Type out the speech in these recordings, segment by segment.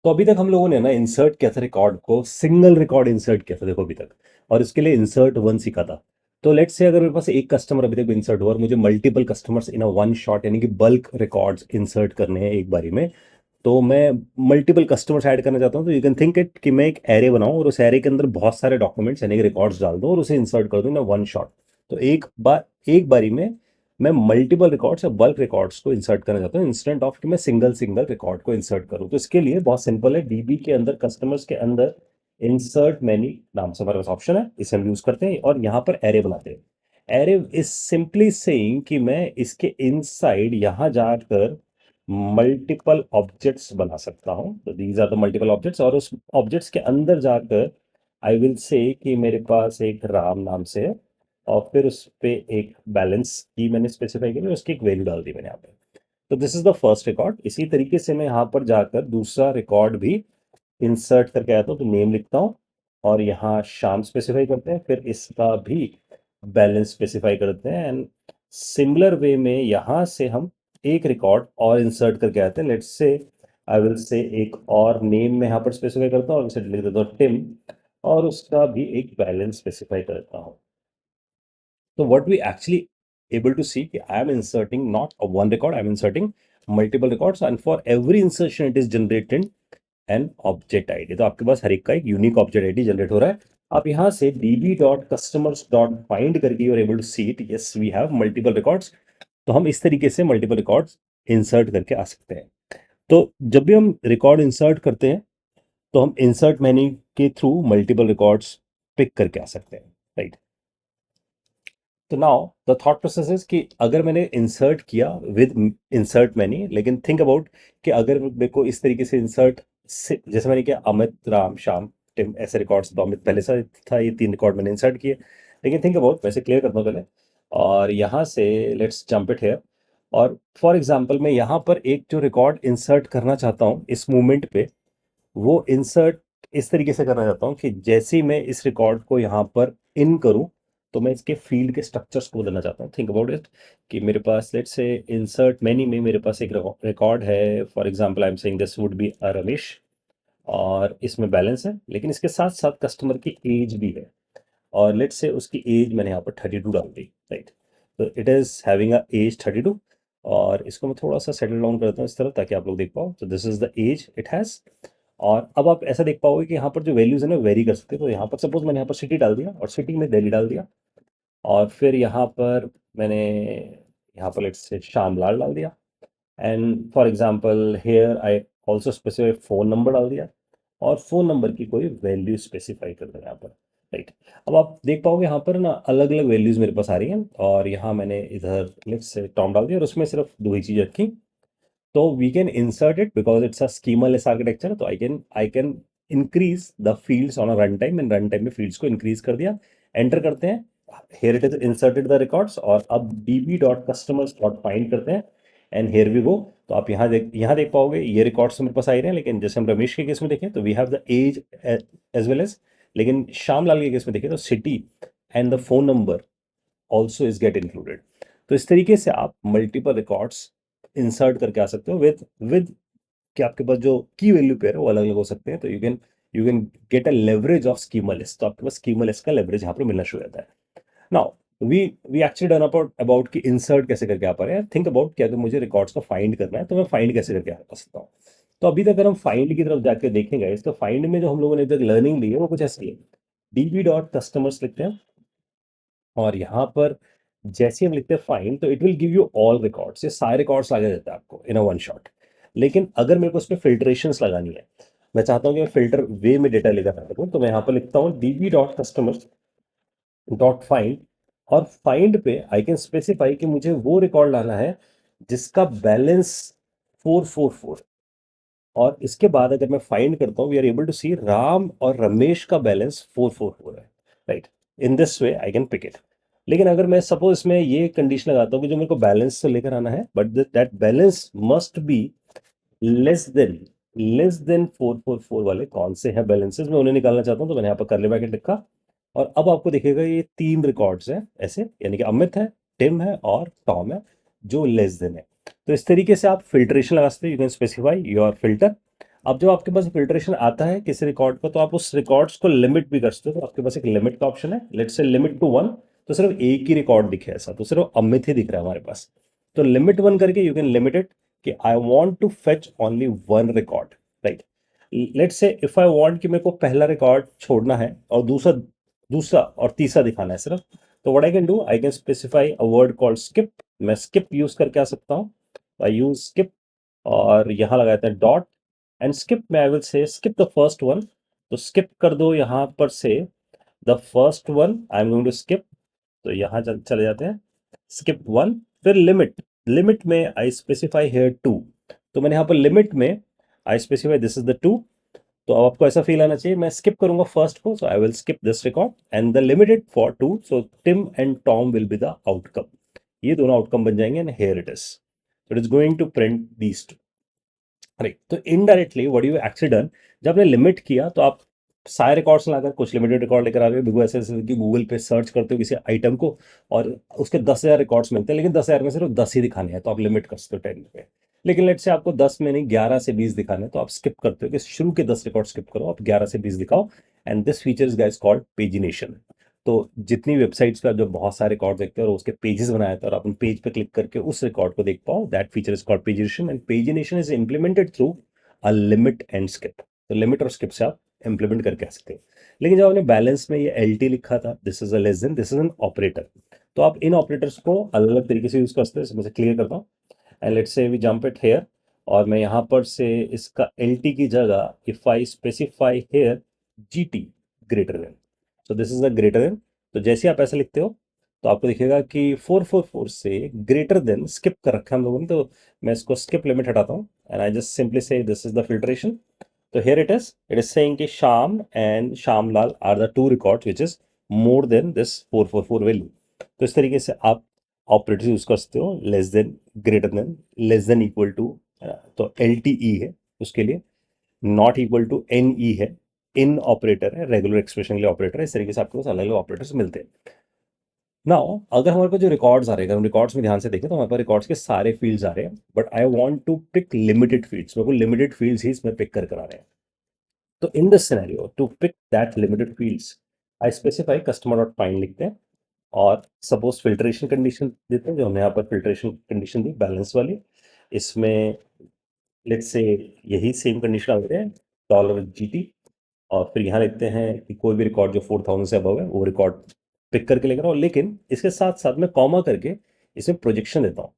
तो अभी तक हम लोगों ने ना इंसर्ट किया था रिकॉर्ड को, सिंगल रिकॉर्ड इंसर्ट किया था देखो अभी तक, और इसके लिए इंसर्ट वन सीखा था। तो लेट्स से अगर मेरे पास एक कस्टमर अभी तक इंसर्ट हुआ और मुझे multiple customers in a one shot यानी कि बल्क रिकॉर्ड्स इंसर्ट करने हैं एक बारी में, तो मैं मल्टीपल कस्टमर्स ऐड करना चाहता हूँ। तो यू कैन थिंक इट कि मैं एक एरे बनाऊं और उस एरे के अंदर बहुत सारे डॉक्यूमेंट्स यानी कि रिकॉर्ड्स डाल दूं और उसे इंसर्ट कर दूं इन वन शॉट। तो एक बारी में मैं मल्टीपल रिकॉर्ड्स या बल्क रिकॉर्ड्स को इंसर्ट करना चाहता हूँ इंस्टेंट ऑफ कि मैं सिंगल सिंगल रिकॉर्ड को इंसर्ट करूँ। तो इसके लिए बहुत सिंपल है, डीबी के अंदर कस्टमर्स के अंदर इंसर्ट मैनी नाम से हमारे पास ऑप्शन है, इसे हम यूज करते हैं और यहाँ पर एरे बनाते हैं। एरे इज सिंपली सेइंग कि मैं इसके इनसाइड यहाँ जाकर मल्टीपल ऑब्जेक्ट्स बना सकता हूँ। तो these are the multiple objects, और उस ऑब्जेक्ट्स के अंदर जाकर आई विल से कि मेरे पास एक राम नाम से है और फिर उस पे एक बैलेंस की मैंने स्पेसिफाई की, उसकी एक वैल्यू डाल दी मैंने यहाँ पे। तो this is the first record. इसी तरीके से मैं यहाँ पर जाकर दूसरा रिकॉर्ड भी इंसर्ट करके आता हूँ। तो नेम लिखता हूँ और यहाँ शाम स्पेसिफाई करते हैं, फिर इसका भी बैलेंस स्पेसिफाई करते हैं। एंड सिमिलर वे में यहाँ से हम एक रिकॉर्ड और इंसर्ट करके आते हैं। लेट्स से आई विल से एक और नेम में यहाँ पर स्पेसिफाई करता हूँ और इसे लिख देता हूँ टिम, और उसका भी एक बैलेंस स्पेसिफाई करता हूँ। So what we actually able to see कि I am inserting not a one record, I am inserting multiple records, and for every insertion it is generated an object ID। तो आपके पास हर एक का एक unique object ID generate हो रहा है। आप यहाँ से db.customers.find करके you are able to see it, yes we have multiple records. तो हम इस तरीके से मल्टीपल रिकॉर्ड्स इंसर्ट करके आ सकते हैं। तो जब भी हम रिकॉर्ड इंसर्ट करते हैं तो हम इंसर्ट मेन्यू के थ्रू मल्टीपल रिकॉर्ड्स पिक करके आ सकते हैं, राइट। तो now the thought process is कि अगर मैंने इंसर्ट किया विद इंसर्ट मैनी, लेकिन थिंक अबाउट कि अगर मेरे को इस तरीके से इंसर्ट जैसे मैंने किया अमित राम श्याम टिम ऐसे रिकॉर्ड्स, तो अमित पहले से था, ये 3 रिकॉर्ड मैंने इंसर्ट किए। लेकिन थिंक अबाउट, वैसे क्लियर करता हूँ पहले, और यहाँ से लेट्स जंप इट हेयर। और फॉर एग्जाम्पल मैं यहाँ पर एक जो रिकॉर्ड इंसर्ट करना चाहता हूँ इस मूवमेंट पे, वो इंसर्ट इस तरीके से करना चाहता हूँ कि जैसे ही मैं इस रिकॉर्ड को यहाँ पर इन करूँ तो मैं इसके फील्ड के स्ट्रक्चर्स को बदलना चाहता हूँ। थिंक अबाउट इट कि मेरे पास लेट्स से इंसर्ट मेनी में मेरे पास एक रिकॉर्ड है, for example I am saying this would be a Ramesh, और इसमें बैलेंस है लेकिन इसके साथ साथ कस्टमर की एज भी है, और लेट्स से उसकी एज मैंने यहाँ पर 32 डाल दी, राइट। तो it is having a age 32, और इसको मैं थोड़ा सा सेटल डाउन करता हूँ इस तरफ ताकि आप लोग देख पाओ। तो this is the age it has. और अब आप ऐसा देख पाओगे कि यहाँ पर जो वैल्यूज है ना वेरी कर सकते हैं। तो यहाँ पर सपोज मैंने यहाँ पर सिटी डाल दिया और सिटी में दिल्ली डाल दिया, और फिर यहाँ पर मैंने यहाँ पर लेट्स से श्यामलाल डाल दिया, and for example here I also specify phone number डाल दिया, और फ़ोन नंबर की कोई वैल्यू स्पेसिफाई कर दें यहाँ पर, राइट। अब आप देख पाओगे यहाँ पर ना अलग अलग वैल्यूज़ मेरे पास आ रही हैं, और यहाँ मैंने इधर लेट्स से टॉम डाल दिया और उसमें सिर्फ दो ही चीज़ रखी। तो we can insert it because it's a schemaless architecture. तो I can increase the fields on a run time, and run time में फील्ड्स को इंक्रीज कर दिया। एंटर करते हैं, here it is inserted the records, और अब db.customers.find करते हैं एंड हेयर वी गो। तो आप यहाँ देख पाओगे ये रिकॉर्ड्स मेरे पास आ रहे हैं, लेकिन जैसे हम रमेश के केस में देखें तो we have the age as well as, लेकिन श्यामलाल के केस में देखें तो city and the phone number also is get included. तो इस तरीके से आप मल्टीपल रिकॉर्ड्स इंसर्ट करके आ सकते हो विद विद कि आपके पास जो की वैल्यू पेयर है वो अलग अलग हो सकते हैं। तो you can get a leverage of schema list. तो आपके पास स्कीमा लिस्ट का लेवरेज यहाँ पर मिलना शुरू हो जाता है। Now we we actually done about कि इंसर्ट कैसे करके आ पा रहे हैं। थिंक अबाउट कि अगर मुझे रिकॉर्ड्स को फाइंड करना है तो मैं फाइंड कैसे करके आ सकता हूँ। तो अभी तक अगर हम फाइंड की तरफ जाकर देखेंगे, इसको फाइंड में जो हम लोगों ने अभी तक लर्निंग ली है वो कुछ ऐसी है। db.customers लिखते हैं और यहाँ पर जैसे हम लिखते हैं फाइंड, तो it will give you all records, ये सारे रिकॉर्ड्स लगा देता है आपको इन अ वन शॉट। लेकिन अगर मेरे को उसमें फिल्ट्रेशंस लगानी है, मैं चाहता हूँ कि मैं फिल्टर वे में डेटा लेकर आ सकूँ, तो मैं यहाँ पर लिखता हूँ db.customers.find, और फाइंड पे आई कैन स्पेसिफाई कि मुझे वो रिकॉर्ड लाना है जिसका बैलेंस 444। और इसके बाद अगर मैं फाइंड करता हूँ we are able to see Ram और रमेश का बैलेंस 444 है, right. In this way I can pick it. लेकिन अगर मैं सपोज इसमें ये कंडीशन लगाता हूँ कि जो मेरे को बैलेंस तो लेकर आना है but that balance must be less than 444 वाले कौन से हैं बैलेंसेस, मैं उन्हें निकालना चाहता हूँ। तो मैंने यहाँ पर करली ब्रैकेट लिखा, और अब आपको दिखेगा ये 3 रिकॉर्ड्स हैं ऐसे, यानी कि अमित है, टिम है और टॉम है जो लेस देन है। तो इस तरीके से आप फिल्ट्रेशन लगा सकते हैं। You can specify your filter अब जब आपके पास फिल्ट्रेशन आता है किसी रिकॉर्ड का, तो आप उस रिकॉर्ड्स को लिमिट भी कर सकते हो। तो आपके पास एक लिमिट का ऑप्शन है, लेट्स से लिमिट टू 1, तो सिर्फ एक ही रिकॉर्ड दिखे, ऐसा तो सिर्फ अमित ही दिख रहा है हमारे पास। तो लिमिट 1 करके यू कैन लिमिट इट कि I want to fetch only 1 record, right. Let's say if I want कि मेरे को पहला रिकॉर्ड छोड़ना है और दूसरा दूसरा और तीसरा दिखाना है सिर्फ, तो what I can do, I can specify a word called skip. मैं स्किप यूज करके आ सकता हूँ, आई यूज स्किप, और यहाँ लगाते हैं डॉट, एंड स्किप में I will say skip the first one. तो स्किप कर दो यहाँ पर say the first one, I am going to skip. तो यहाँ चले जाते हैं स्किप 1। फिर लिमिट, लिमिट में आई स्पेसिफाई हेयर 2। तो मैंने यहाँ पर लिमिट में आई स्पेसिफाई दिस इज द 2। तो अब आपको ऐसा फील आना चाहिए मैं स्किप करूंगा फर्स्ट को, so I will skip this record and the limited for 2, so Tim and Tom will be the outcome. ये दोनों आउटकम बन जाएंगे and here it is, it is going to print these two, right. तो indirectly what you actually done, जब आपने limit किया तो आप सारे रिकॉर्ड्स लाकर कुछ लिमिटेड रिकॉर्ड लेकर आ रहे हो, बिल्कुल ऐसे ऐसे कि गूगल पे सर्च करते हो किसी आइटम को और उसके 10,000 रिकॉर्ड्स मिलते हैं, लेकिन 10,000 में सिर्फ 10 ही दिखाने हैं, तो आप लिमिट कर सकते हो 10 पे। लेकिन लेट से आपको 10 में नहीं 11 से 20 दिखाने हैं, तो आप स्किप करते हो कि शुरू के 10 रिकॉर्ड स्किप करो, आप 11 से 20 दिखाओ। And this feature is guys called pagination. तो जितनी वेबसाइट्स पे आप जो बहुत सारे रिकॉर्ड देखते हो और उसके पेजेस बनाए थे और आप उन पेज पे क्लिक करके उस रिकॉर्ड को देख पाओ, that feature is called pagination. And pagination is implemented through a limit and skip. तो लिमिट और स्किप से आप इंप्लीमेंट करके आ सकते हैं। लेकिन जब आपने बैलेंस में ये एल टी लिखा था, this is a less than, this is an operator, तो आप इन ऑपरेटर्स को अलग अलग तरीके से यूज कर सकते हैं। मैं क्लियर करता हूँ, and let's say we jump it here, और मैं यहाँ पर से इसका एल टी की जगह if I specify here G T greater than, so this is a greater than. तो जैसे आप ऐसा लिखते हो तो आपको दिखेगा कि 444 से ग्रेटर देन स्किप कर रखा है हम लोगों ने, तो मैं इसको स्किप लिमिट हटाता हूँ एंड आई जस्ट सिंपली से this is the filtration. So here it is saying कि Sham and Shamlal are the two records which is more than this 444 value। तो इस तरीके से आप ऑपरेटर यूज कर सकते हो, less than, greater than, less than equal to, तो एल टी ई है उसके लिए, not equal to N E है, इन ऑपरेटर है, रेगुलर एक्सप्रेशन के लिए ऑपरेटर है। इस तरीके से आपके पास अलग अलग ऑपरेटर्स मिलते हैं। नाउ अगर हमारे पास जो रिकॉर्ड्स आ रहे हैं, अगर हम रिकॉर्ड्स में ध्यान से देखें तो हमारे पास रिकॉर्ड्स के सारे फील्ड्स आ रहे हैं, but I want to pick limited fields, मेरे को लिमिटेड फील्ड्स ही इसमें पिक कर आ रहे हैं। तो in this scenario to pick that limited fields, I specify customer dot find लिखते हैं और सपोज फिल्ट्रेशन कंडीशन देते हैं, जो हमने यहाँ पर फिल्ट्रेशन कंडीशन दी बैलेंस वाली, इसमें लेट्स से यही सेम कंडीशन आ देते हैं डॉलर जी टी, और फिर यहाँ लिखते हैं कि कोई भी रिकॉर्ड जो 4,000 से अबव है वो रिकॉर्ड पिक करके लेकर आओ। लेकिन इसके साथ साथ मैं कॉमा करके इसमें प्रोजेक्शन देता हूँ।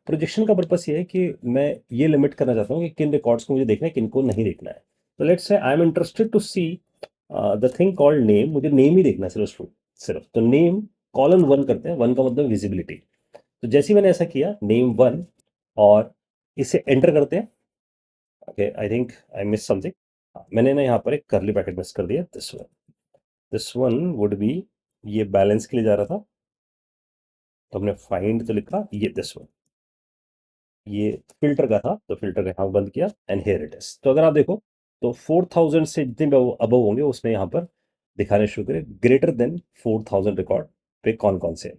प्रोजेक्शन का पर्पस ये है कि मैं ये लिमिट करना चाहता हूँ कि किन रिकॉर्ड्स को मुझे देखना है, किन को नहीं देखना है। तो let's say I am interested to see the thing called name, मुझे नेम ही देखना है सिर्फ सिर्फ। तो नेम कॉलन 1 करते हैं, 1 का मतलब विजिबिलिटी। तो जैसे ही मैंने ऐसा किया नेम 1 और इसे एंटर करते हैं, okay I think I miss something, मैंने ना यहाँ पर एक करली ब्रैकेट मिस कर दिया, दिस वन वुड बी, ये बैलेंस के लिए जा रहा था, तो हमने फाइंड तो लिखा, ये दिस वन ये फिल्टर का था, तो फिल्टर का यहाँ बंद किया एंड हेयर इट इज। तो अगर आप देखो तो 4,000 से जितने अबव होंगे उसमें यहाँ पर दिखाने शुरू करें ग्रेटर देन 4,000 रिकॉर्ड पे कौन कौन से हैं।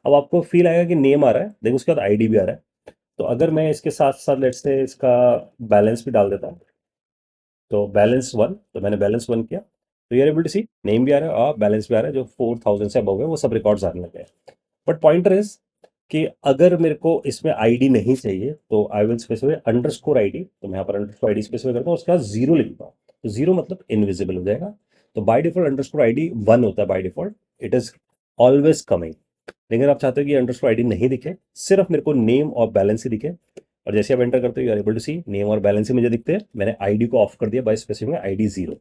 अब आपको फील आएगा कि नेम आ रहा है, देखो उसके बाद आईडी भी आ रहा है। तो अगर मैं इसके साथ साथ लेट्स से इसका बैलेंस भी डाल देता हूँ, तो बैलेंस 1, तो मैंने बैलेंस 1 किया, तो you're able to see name भी आ रहा है और बैलेंस भी आ रहा है, जो 4,000 से अबव है वो सब रिकॉर्ड्स आने लगे हैं। बट पॉइंटर इज कि अगर मेरे को इसमें आईडी नहीं चाहिए तो I will specify underscore ID, तो मैं यहाँ पर अंडरस्कोर आईडी स्पेसिफाई करता हूँ, उसके बाद जीरो लिखता हूँ, तो जीरो मतलब इनविजिबल हो जाएगा। तो बाय डिफॉल्ट अंडरस्कोर आईडी 1 होता है, by default it is always coming. लेकिन आप चाहते हो कि अंडरस्कोर आईडी नहीं दिखे, सिर्फ मेरे को नेम और बैलेंस ही दिखे, और जैसे आप एंटर करते हो you are able to see name और बैलेंस ही मुझे दिखते हैं। मैंने आईडी को ऑफ कर दिया बाय स्पेसिफाइंग आईडी 0,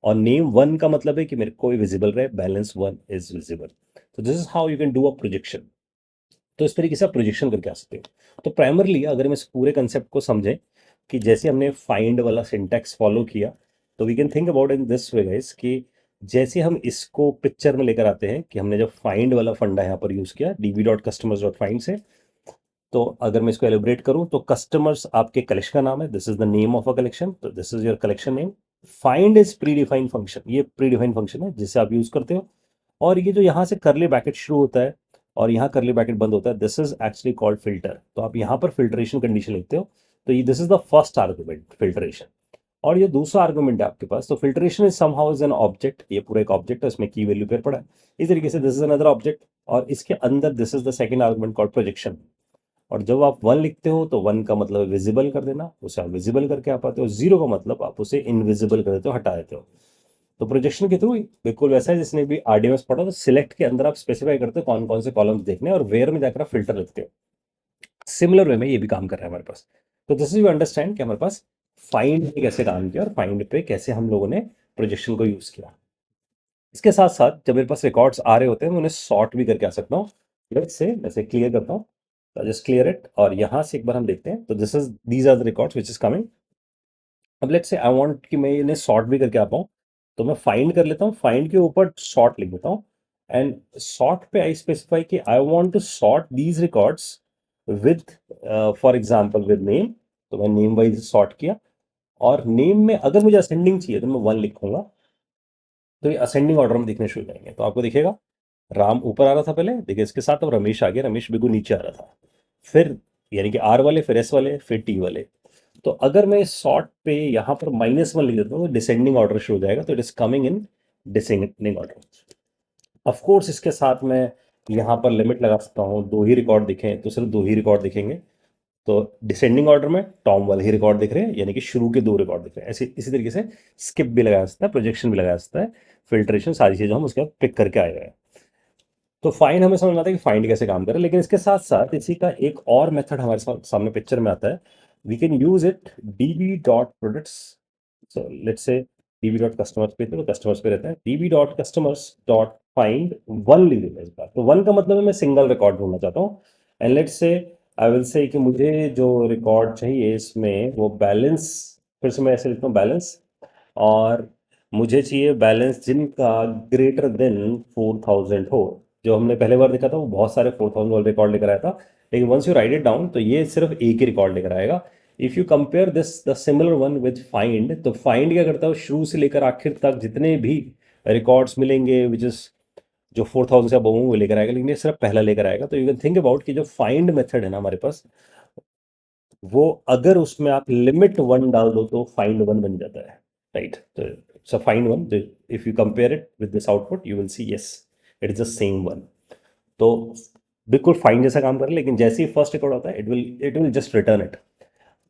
और नेम 1 का मतलब है कि मेरे को विजिबल रहे, बैलेंस 1 इज विजिबल। तो this is how you can do a projection. तो इस तरीके से आप प्रोजेक्शन करके आ सकते हो। तो प्राइमरली अगर हम इस पूरे कंसेप्ट को समझें कि जैसे हमने फाइंड वाला सिंटैक्स फॉलो किया, तो we can think about in this way guys कि जैसे हम इसको पिक्चर में लेकर आते हैं कि हमने जब फाइंड वाला फंडा यहाँ पर यूज किया db dot customers dot find से, तो अगर मैं इसको एलिब्रेट करूं तो कस्टमर्स आपके कलेक्शन का नाम है, this is the name of a collection, तो this is your collection name. Find is predefined function, ये प्री डिफाइंड फंक्शन है जिसे आप यूज करते हो। और ये जो यहाँ से करली ब्रैकेट शुरू होता है और यहाँ करली ब्रैकेट बंद होता है, this is actually called filter. तो आप यहाँ पर फिल्ट्रेशन कंडीशन लिखते हो, तो ये this is the first argument filtration. और ये दूसरा आर्गुमेंट है आपके पास। तो filtration is somehow is an object, ये पूरा एक ऑब्जेक्ट है, इसमें की वैल्यू पेयर पड़ा है। इस तरीके से दिस इज अनदर ऑब्जेक्ट, और इसके अंदर this is the second argument called projection. और जब आप वन लिखते हो तो वन का मतलब विजिबल कर देना, उसे आप विजिबल करके आ पाते हो। जीरो का मतलब आप उसे इनविजिबल कर देते हो, हटा देते हो। तो प्रोजेक्शन के थ्रू बिल्कुल वैसा है जिसने भी आरडीएमएस पढ़ा, तो सिलेक्ट के अंदर आप स्पेसिफाई करते हो कौन कौन से कॉलम्स देखने हैं, और वेयर में जाकर आप फिल्टर लिखते हो। सिमिलर वे में ये भी काम कर रहा है हमारे पास। तो दिस इज यू अंडरस्टैंड कि हमारे पास फाइंड पे कैसे काम किया और फाइंड पे कैसे हम लोगों ने प्रोजेक्शन को यूज किया। इसके साथ साथ जब मेरे पास रिकॉर्ड्स आ रहे होते हैं मैं उन्हें सॉर्ट भी करके आ सकता हूँ। लेट्स से ऐसे क्लियर करता हूँ, जस्ट क्लियर इट, और यहाँ से एक बार हम देखते हैं। तो this is these are the records which is coming. अब लेट्स से आई वांट कि मैं इन्हें सॉर्ट भी करके आ पाऊँ, तो मैं फाइंड कर लेता हूँ, फाइंड के ऊपर सॉर्ट लिख देता हूँ। एंड सॉर्ट पे आई स्पेसिफाई कि I want to sort these records with, for example with name. तो मैं नेम वाइज सॉर्ट किया, और नेम में अगर मुझे असेंडिंग चाहिए तो मैं वन लिखूंगा, तो ये असेंडिंग ऑर्डर में दिखने शुरू हो जाएंगे। तो आपको दिखेगा राम ऊपर आ रहा था पहले, देखिए इसके साथ अब रमेश आ गया, रमेश बिल्कुल नीचे आ रहा था। फिर यानी कि आर वाले, फिर एस वाले, फिर टी वाले। तो अगर मैं सॉर्ट पे यहाँ पर -1 लिख देता हूँ तो डिसेंडिंग ऑर्डर शुरू हो जाएगा, तो it is coming in descending order. Of course इसके साथ मैं यहाँ पर लिमिट लगा सकता हूँ, दो ही रिकॉर्ड दिखें तो सिर्फ दो ही रिकॉर्ड दिखेंगे। तो डिसेंडिंग ऑर्डर में टॉम वाले ही रिकॉर्ड दिख रहे हैं, यानी कि शुरू के दो रिकॉर्ड दिख रहे हैं। ऐसे इसी तरीके से स्किप भी लगाया जा सकता है, प्रोजेक्शन भी लगाया जा सकता है, फिल्ट्रेशन, सारी चीज़ें हम उसके बाद पिक करके आए हुए हैं। तो फाइंड हमें समझ में आता है कि फाइंड कैसे काम करे, लेकिन इसके साथ साथ इसी का एक और मेथड हमारे सामने पिक्चर में आता है। We can use it db dot products. So let's say db dot customers पे थे तो कस्टमर्स पे रहता है, db dot customers dot find one लिख देता है इस बार। तो वन का मतलब है मैं सिंगल रिकॉर्ड ढूंढना चाहता हूँ। And let's say I will से कि मुझे जो रिकॉर्ड चाहिए इसमें वो बैलेंस, फिर से मैं ऐसे लिखता हूँ बैलेंस, और मुझे चाहिए बैलेंस जिनका ग्रेटर देन 4000 हो। जो हमने पहले बार देखा था वो बहुत सारे 4000 वाले रिकॉर्ड लेकर आया था, लेकिन once you write it down तो ये सिर्फ एक ही रिकॉर्ड लेकर आएगा। If you compare this the similar one with find, तो फाइंड क्या करता है, शुरू से लेकर आखिर तक जितने भी रिकॉर्ड्स मिलेंगे विच इज जो 4000 से अब वो लेकर आएगा, लेकिन ये सिर्फ पहला लेकर आएगा। तो यू कैन थिंक अबाउट कि जो फाइंड मेथड है ना हमारे पास, वो अगर उसमें आप लिमिट वन डाल दो तो फाइंड वन बन जाता है, राइट। तो so find one, if you compare it with this output you will see yes it is the same one. तो बिल्कुल फाइंड जैसा काम करे, लेकिन जैसे ही फर्स्ट रिकॉर्ड होता है it will just return it.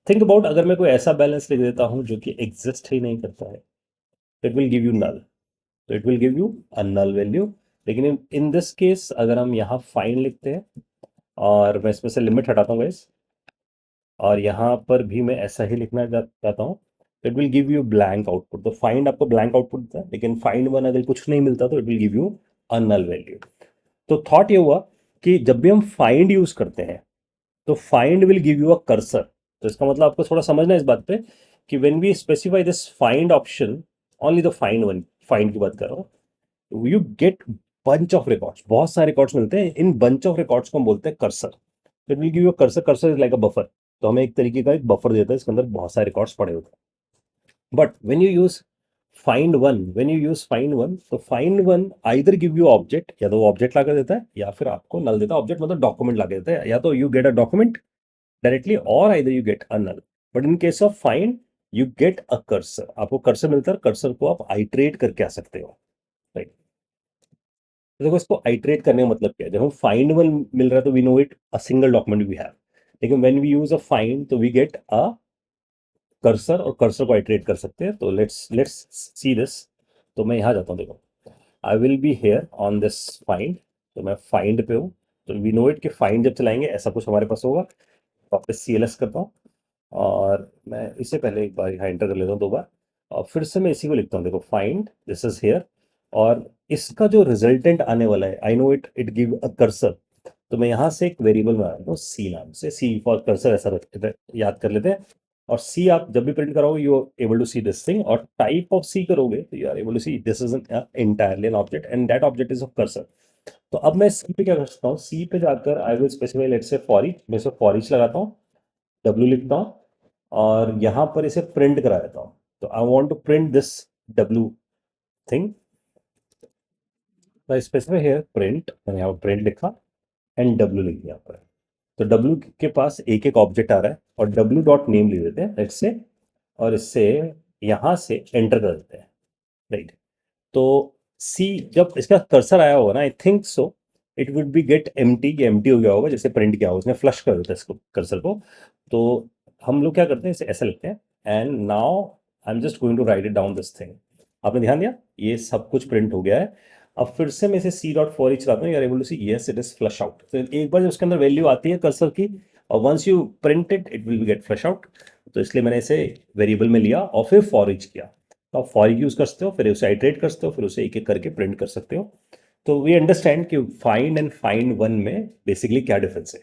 Think about अगर मैं कोई ऐसा बैलेंस लिख देता हूँ जो कि एग्जिस्ट ही नहीं करता है, it will give you null. तो it will give you a null value. लेकिन इन दिस केस अगर हम यहाँ फाइंड लिखते हैं, और मैं इसमें से लिमिट हटाता हूँ guys, और यहाँ पर भी मैं ऐसा ही लिखना चाहता हूँ, it will give you blank output. तो फाइंड आपको ब्लैंक आउटपुट देता है, लेकिन फाइंड वन अगर कुछ नहीं मिलता तो it will give you a null value. तो थॉट ये हुआ कि जब भी हम फाइंड यूज करते हैं तो find will give you a cursor. तो इसका मतलब आपको थोड़ा समझना है इस बात पे कि when we specify this find option, only the find one, find की बात कर रहा हूँ, you get bunch of records, बहुत सारे रिकॉर्ड्स मिलते हैं। इन बंच ऑफ रिकॉर्ड्स को हम बोलते हैं cursor. It will give you cursor, cursor is like a buffer. तो हमें एक तरीके का एक बफर देता है, इसके अंदर बहुत सारे रिकॉर्ड्स पड़े होते हैं। But when you use find one, when you use find one, तो find one either give you object, या तो वो ऑब्जेक्ट ला कर देता है या फिर आपको नल देता है। ऑब्जेक्ट मतलब डॉक्यूमेंट ला के देता है, या तो you get a document directly और either you get a null. But in case of find you get a cursor, आपको कर्सर मिलता है, कर्सर को आप आइट्रेट करके आ सकते हो, राइट। तो देखो इसको आइट्रेट करने का मतलब क्या है, जब हम फाइंड वन मिल रहा है तो we know it a single document we have, लेकिन when we use a find तो वी गेट अ कर्सर, और कर्सर को आइट्रेट कर सकते हैं। तो लेट्स सी दिस। तो मैं यहाँ जाता हूँ, देखो I will be here on this find. तो मैं फाइंड पे हूँ, तो वी नो इट कि फाइंड जब चलाएंगे ऐसा कुछ हमारे पास होगा। वापस CLS करता हूँ, और मैं इससे पहले एक बार यहाँ एंटर कर लेता हूँ दो बार, और फिर से मैं इसी को लिखता हूँ, देखो फाइंड दिस इज हेयर। और इसका जो रिजल्टेंट आने वाला है, I know it it give a cursor. तो मैं यहाँ से एक वेरिएबल में आता हूँ सी नाम से, सी फॉर कर्सर ऐसा याद कर लेते हैं। और सी आप जब भी प्रिंट कराओगे you are able to see this thing, और टाइप ऑफ सी करोगे तो you are able to see this is an entirely an object and that object is of cursor. तो अब मैं सी पे क्या कर सकता हूँ, सी पे जाकर I will specify let's say for each, मैं इसे फॉर ईच लगाता हूँ, डब्ल्यू लिखता हूँ, और यहाँ पर इसे प्रिंट करा देता हूँ। तो I want to print this W thing, तो स्पेसिफाई हियर प्रिंट, मैंने यहाँ पर प्रिंट लिखा एंड डब्ल्यू लिख दिया यहाँ पर। तो डब्ल्यू के पास एक एक ऑब्जेक्ट आ रहा है, और डब्ल्यू डॉट नेम लिख देते हैं लेट्स से, और इससे यहाँ से एंटर कर देते हैं, राइट। तो सी जब इसका कर्सर आया होगा ना, I think so it would be get empty, ये एम्प्टी हो गया होगा, जैसे प्रिंट किया होगा उसने, फ्लश कर देता है इसको कर्सर को। तो हम लोग क्या करते हैं, इसे ऐसा लिखते हैं, and now I am just going to write it down this thing. आपने ध्यान दिया, ये सब कुछ प्रिंट हो गया है। अब फिर से मैं इसे सी डॉट फॉर ईच चलाता हूँ, you are able to see yes it is flush out. तो एक बार जब उसके अंदर वैल्यू आती है कर्सर की, और once you print it it will get flush out. तो इसलिए मैंने इसे वेरिएबल में लिया और फिर फॉर ईच किया। तो आप फॉर यूज कर सकते हो, फिर उसे आइटरेट कर सकते हो, फिर उसे एक एक करके प्रिंट कर सकते हो। तो वी अंडरस्टैंड कि फाइंड एंड फाइंड वन में बेसिकली क्या डिफरेंस है।